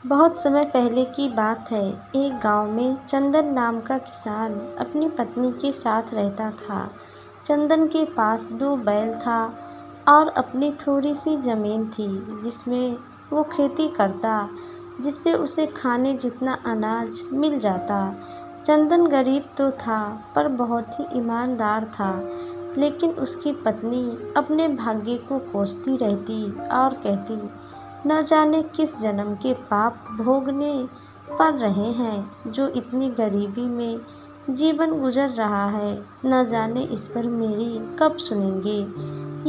बहुत समय पहले की बात है। एक गांव में चंदन नाम का किसान अपनी पत्नी के साथ रहता था। चंदन के पास 2 बैल था और अपनी थोड़ी सी ज़मीन थी जिसमें वो खेती करता, जिससे उसे खाने जितना अनाज मिल जाता। चंदन गरीब तो था पर बहुत ही ईमानदार था, लेकिन उसकी पत्नी अपने भाग्य को कोसती रहती और कहती, न जाने किस जन्म के पाप भोगने पड़ रहे हैं जो इतनी गरीबी में जीवन गुजर रहा है। न जाने इस पर मेरी कब सुनेंगे।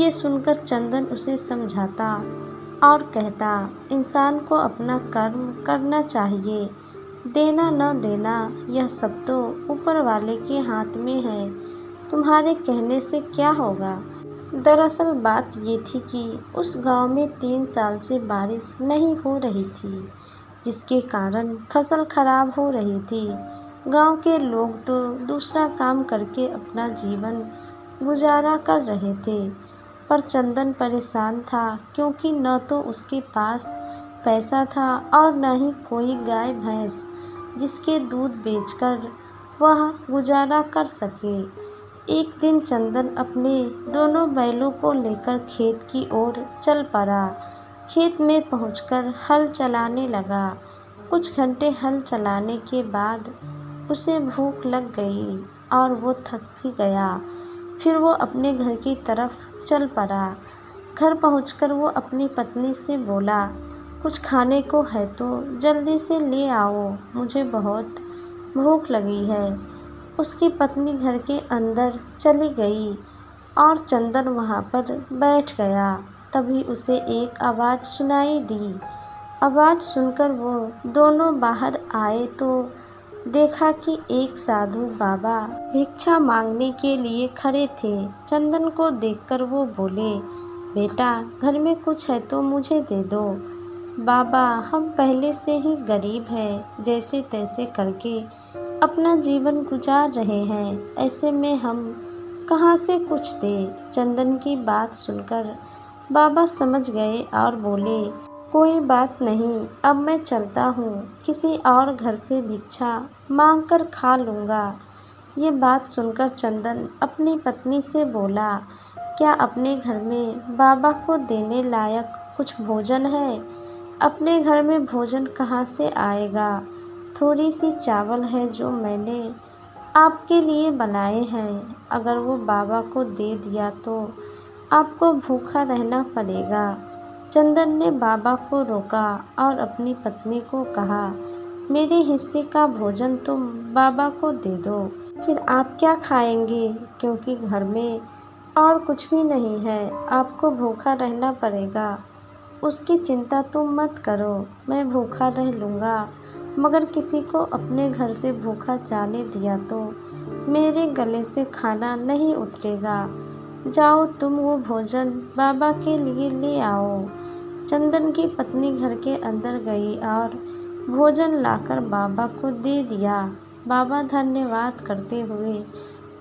ये सुनकर चंदन उसे समझाता और कहता, इंसान को अपना कर्म करना चाहिए। देना न देना यह सब तो ऊपर वाले के हाथ में है। तुम्हारे कहने से क्या होगा। दरअसल बात ये थी कि उस गांव में 3 साल से बारिश नहीं हो रही थी, जिसके कारण फसल खराब हो रही थी। गांव के लोग तो दूसरा काम करके अपना जीवन गुजारा कर रहे थे, पर चंदन परेशान था क्योंकि न तो उसके पास पैसा था और न ही कोई गाय भैंस जिसके दूध बेचकर वह गुजारा कर सके। एक दिन चंदन अपने दोनों बैलों को लेकर खेत की ओर चल पड़ा। खेत में पहुंचकर हल चलाने लगा। कुछ घंटे हल चलाने के बाद उसे भूख लग गई और वो थक भी गया। फिर वो अपने घर की तरफ चल पड़ा। घर पहुंचकर वो अपनी पत्नी से बोला, कुछ खाने को है तो जल्दी से ले आओ, मुझे बहुत भूख लगी है। उसकी पत्नी घर के अंदर चली गई और चंदन वहाँ पर बैठ गया। तभी उसे एक आवाज़ सुनाई दी। आवाज़ सुनकर वो दोनों बाहर आए तो देखा कि एक साधु बाबा भिक्षा मांगने के लिए खड़े थे। चंदन को देखकर वो बोले, बेटा घर में कुछ है तो मुझे दे दो। बाबा, हम पहले से ही गरीब हैं, जैसे तैसे करके अपना जीवन गुजार रहे हैं, ऐसे में हम कहाँ से कुछ दें। चंदन की बात सुनकर बाबा समझ गए और बोले, कोई बात नहीं, अब मैं चलता हूँ, किसी और घर से भिक्षा मांग कर खा लूँगा। ये बात सुनकर चंदन अपनी पत्नी से बोला, क्या अपने घर में बाबा को देने लायक कुछ भोजन है। अपने घर में भोजन कहाँ से आएगा। थोड़ी सी चावल है जो मैंने आपके लिए बनाए हैं, अगर वो बाबा को दे दिया तो आपको भूखा रहना पड़ेगा। चंदन ने बाबा को रोका और अपनी पत्नी को कहा, मेरे हिस्से का भोजन तुम बाबा को दे दो, फिर आप क्या खाएंगे, क्योंकि घर में और कुछ भी नहीं है, आपको भूखा रहना पड़ेगा। उसकी चिंता तुम मत करो, मैं भूखा रह लूँगा, मगर किसी को अपने घर से भूखा जाने दिया तो मेरे गले से खाना नहीं उतरेगा। जाओ तुम वो भोजन बाबा के लिए ले आओ। चंदन की पत्नी घर के अंदर गई और भोजन लाकर बाबा को दे दिया। बाबा धन्यवाद करते हुए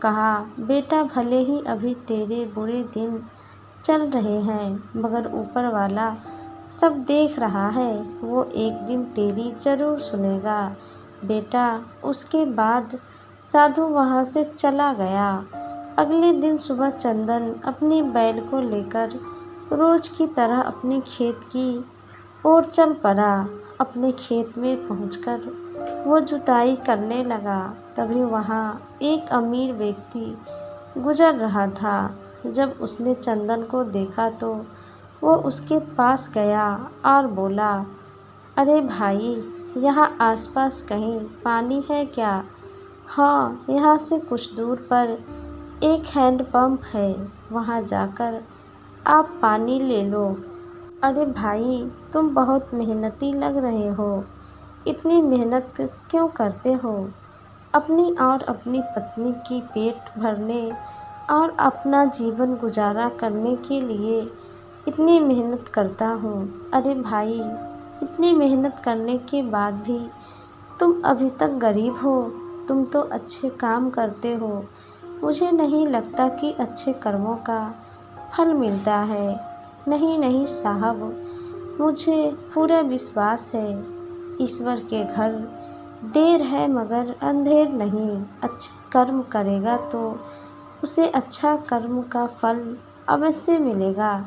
कहा, बेटा भले ही अभी तेरे बुरे दिन चल रहे हैं, मगर ऊपर वाला सब देख रहा है, वो एक दिन तेरी ज़रूर सुनेगा बेटा। उसके बाद साधु वहाँ से चला गया। अगले दिन सुबह चंदन अपनी बैल को लेकर रोज की तरह अपने खेत की ओर चल पड़ा। अपने खेत में पहुंचकर वो जुताई करने लगा। तभी वहाँ एक अमीर व्यक्ति गुजर रहा था। जब उसने चंदन को देखा तो वो उसके पास गया और बोला, अरे भाई, यहाँ आसपास कहीं पानी है क्या। हाँ, यहाँ से कुछ दूर पर एक हैंडपंप है, वहाँ जाकर आप पानी ले लो। अरे भाई, तुम बहुत मेहनती लग रहे हो, इतनी मेहनत क्यों करते हो। अपनी और अपनी पत्नी की पेट भरने और अपना जीवन गुजारा करने के लिए इतनी मेहनत करता हूँ। अरे भाई, इतनी मेहनत करने के बाद भी तुम अभी तक गरीब हो। तुम तो अच्छे काम करते हो, मुझे नहीं लगता कि अच्छे कर्मों का फल मिलता है। नहीं नहीं साहब, मुझे पूरा विश्वास है ईश्वर के घर। देर है मगर अंधेर नहीं, अच्छे कर्म करेगा तो उसे अच्छा कर्म का फल अवश्य मिलेगा।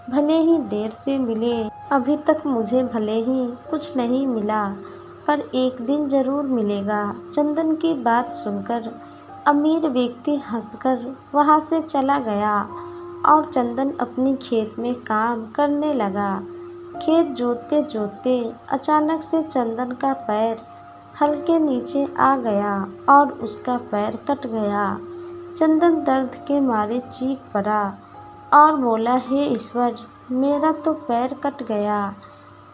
भले ही देर से मिले, अभी तक मुझे भले ही कुछ नहीं मिला, पर एक दिन जरूर मिलेगा। चंदन की बात सुनकर अमीर व्यक्ति हंसकर वहाँ से चला गया और चंदन अपनी खेत में काम करने लगा। खेत जोतते जोतते अचानक से चंदन का पैर हल के नीचे आ गया और उसका पैर कट गया। चंदन दर्द के मारे चीख पड़ा और बोला, हे ईश्वर, मेरा तो पैर कट गया।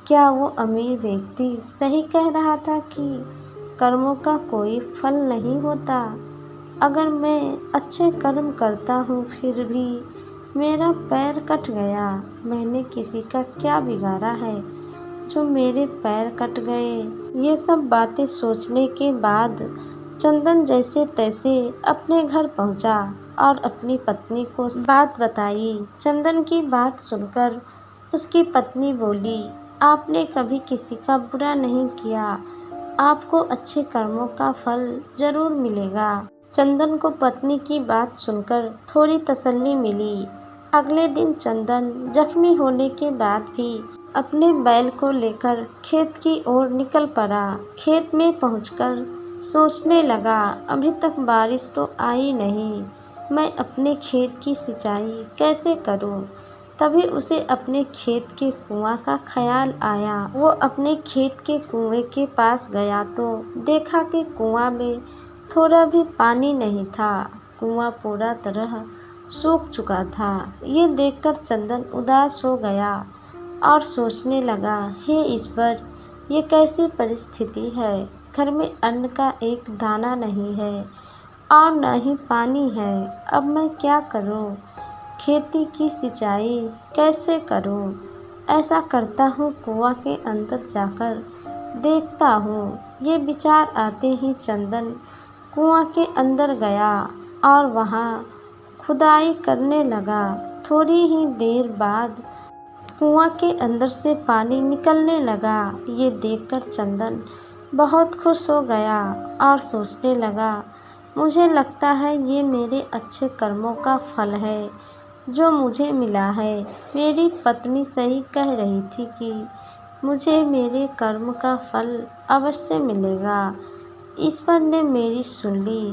क्या वो अमीर व्यक्ति सही कह रहा था कि कर्मों का कोई फल नहीं होता? अगर मैं अच्छे कर्म करता हूँ फिर भी मेरा पैर कट गया, मैंने किसी का क्या बिगाड़ा है जो मेरे पैर कट गए? ये सब बातें सोचने के बाद चंदन जैसे तैसे अपने घर पहुंचा और अपनी पत्नी को बात बताई। चंदन की बात सुनकर उसकी पत्नी बोली, आपने कभी किसी का बुरा नहीं किया, आपको अच्छे कर्मों का फल जरूर मिलेगा। चंदन को पत्नी की बात सुनकर थोड़ी तसल्ली मिली। अगले दिन चंदन जख्मी होने के बाद भी अपने बैल को लेकर खेत की ओर निकल पड़ा। खेत में पहुंचकर सोचने लगा, अभी तक बारिश तो आई नहीं, मैं अपने खेत की सिंचाई कैसे करूं? तभी उसे अपने खेत के कुआं का ख्याल आया। वो अपने खेत के कुएं के पास गया तो देखा कि कुआं में थोड़ा भी पानी नहीं था। कुआं पूरा तरह सूख चुका था। ये देखकर चंदन उदास हो गया और सोचने लगा, हे ईश्वर, ये कैसी परिस्थिति है? घर में अन्न का एक दाना नहीं है और न ही पानी है। अब मैं क्या करूं? खेती की सिंचाई कैसे करूं? ऐसा करता हूं, कुआं के अंदर जाकर देखता हूं। ये विचार आते ही चंदन कुआं के अंदर गया और वहां खुदाई करने लगा। थोड़ी ही देर बाद कुआं के अंदर से पानी निकलने लगा। ये देखकर चंदन बहुत खुश हो गया और सोचने लगा, मुझे लगता है ये मेरे अच्छे कर्मों का फल है जो मुझे मिला है। मेरी पत्नी सही कह रही थी कि मुझे मेरे कर्म का फल अवश्य मिलेगा। ईश्वर ने मेरी सुन ली।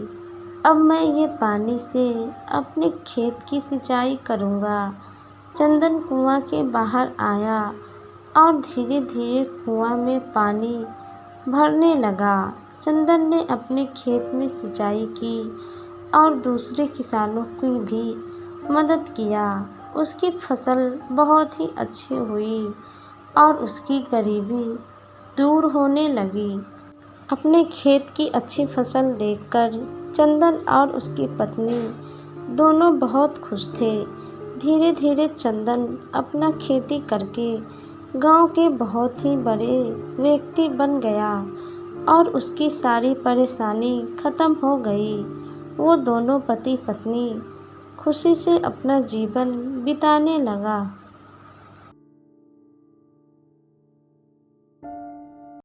अब मैं ये पानी से अपने खेत की सिंचाई करूँगा। चंदन कुआं के बाहर आया और धीरे धीरे कुआं में पानी भरने लगा। चंदन ने अपने खेत में सिंचाई की और दूसरे किसानों की भी मदद किया। उसकी फसल बहुत ही अच्छी हुई और उसकी गरीबी दूर होने लगी। अपने खेत की अच्छी फसल देखकर चंदन और उसकी पत्नी दोनों बहुत खुश थे। धीरे धीरे चंदन अपना खेती करके गांव के बहुत ही बड़े व्यक्ति बन गया और उसकी सारी परेशानी खत्म हो गई। वो दोनों पति पत्नी खुशी से अपना जीवन बिताने लगा।